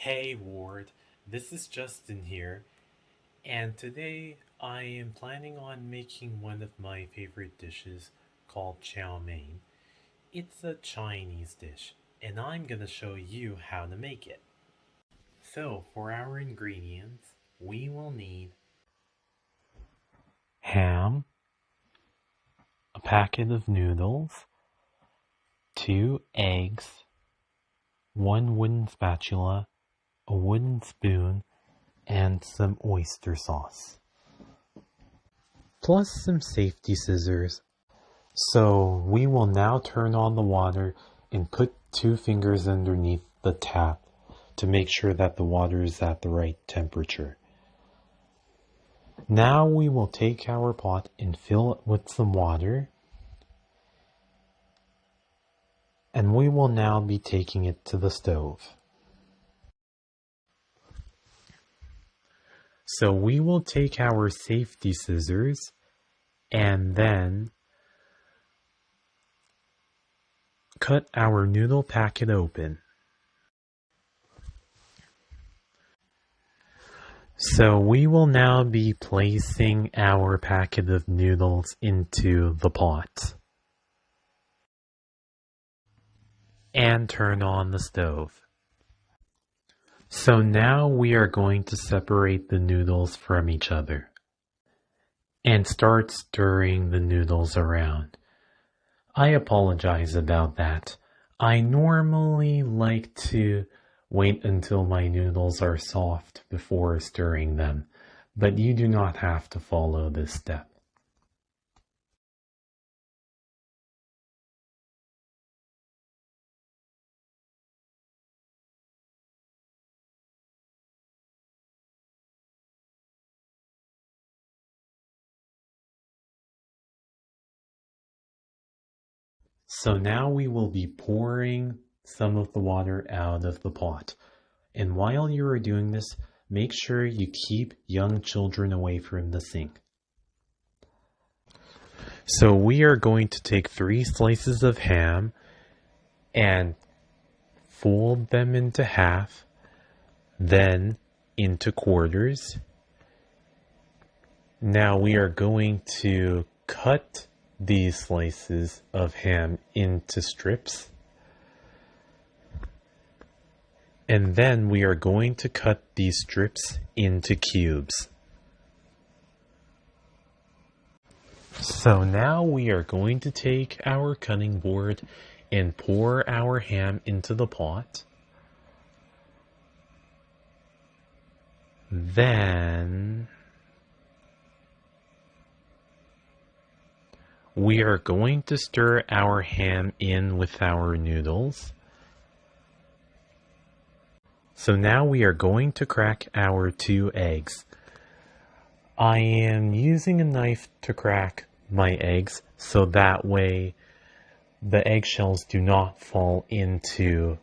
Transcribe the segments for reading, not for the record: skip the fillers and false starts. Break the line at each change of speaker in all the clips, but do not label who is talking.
Hey Ward, this is Justin here, and today I am planning on making one of my favorite dishes called chow mein. It's a Chinese dish, and I'm gonna show you how to make it. So, for our ingredients, we will need ham, a packet of noodles, 2 eggs, one wooden spatula, a wooden spoon, and some oyster sauce. Plus some safety scissors. So we will now turn on the water and put 2 fingers underneath the tap to make sure that the water is at the right temperature. Now we will take our pot and fill it with some water. And we will now be taking it to the stove. So we will take our safety scissors and then cut our noodle packet open. So we will now be placing our packet of noodles into the pot. And turn on the stove. So now we are going to separate the noodles from each other and start stirring the noodles around. I apologize about that. I normally like to wait until my noodles are soft before stirring them, but you do not have to follow this step. So now we will be pouring some of the water out of the pot. And while you are doing this, make sure you keep young children away from the sink. So we are going to take 3 slices of ham and fold them into half, then into quarters. Now we are going to cut these slices of ham into strips. And then we are going to cut these strips into cubes. So now we are going to take our cutting board and pour our ham into the pot. Then we are going to stir our ham in with our noodles. So now we are going to crack our 2 eggs. I am using a knife to crack my eggs so that way the eggshells do not fall into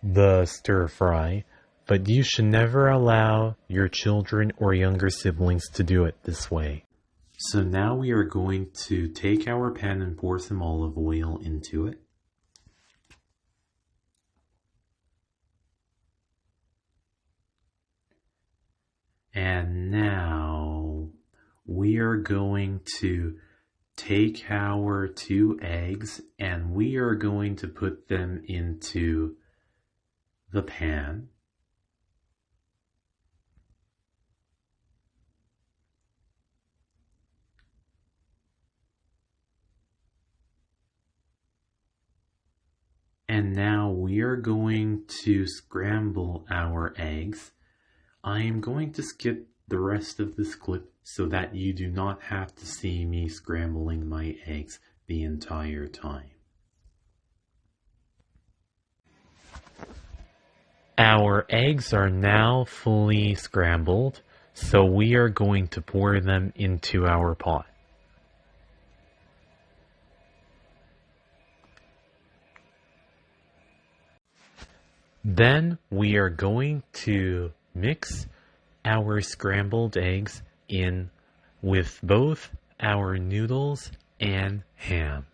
the stir fry, but you should never allow your children or younger siblings to do it this way. So now we are going to take our pan and pour some olive oil into it. And now we are going to take our 2 eggs and we are going to put them into the pan. And now we are going to scramble our eggs. I am going to skip the rest of this clip so that you do not have to see me scrambling my eggs the entire time. Our eggs are now fully scrambled, so we are going to pour them into our pot. Then we are going to mix our scrambled eggs in with both our noodles and ham.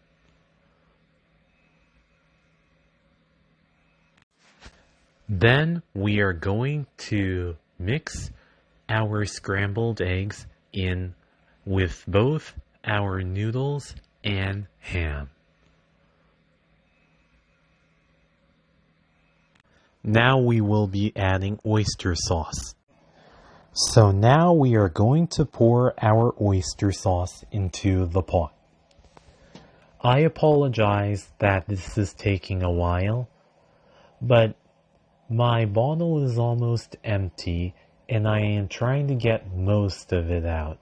Then we are going to mix our scrambled eggs in with both our noodles and ham. Now we will be adding oyster sauce. So now we are going to pour our oyster sauce into the pot. I apologize that this is taking a while, but my bottle is almost empty and I am trying to get most of it out.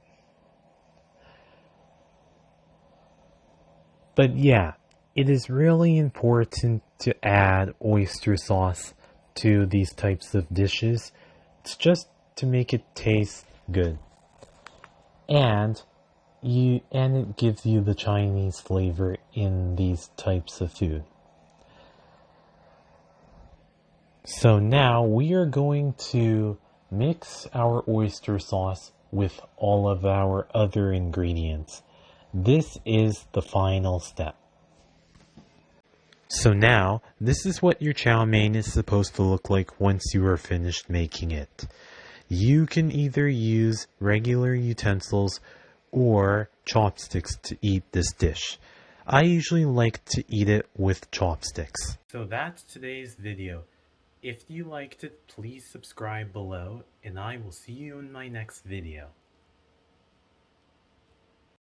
But yeah, it is really important to add oyster sauce to these types of dishes. It's just to make it taste good. And it gives you the Chinese flavor in these types of food. So now we are going to mix our oyster sauce with all of our other ingredients. This is the final step. So now, this is what your chow mein is supposed to look like once you are finished making it. You can either use regular utensils or chopsticks to eat this dish. I usually like to eat it with chopsticks. So that's today's video. If you liked it, please subscribe below, and I will see you in my next video.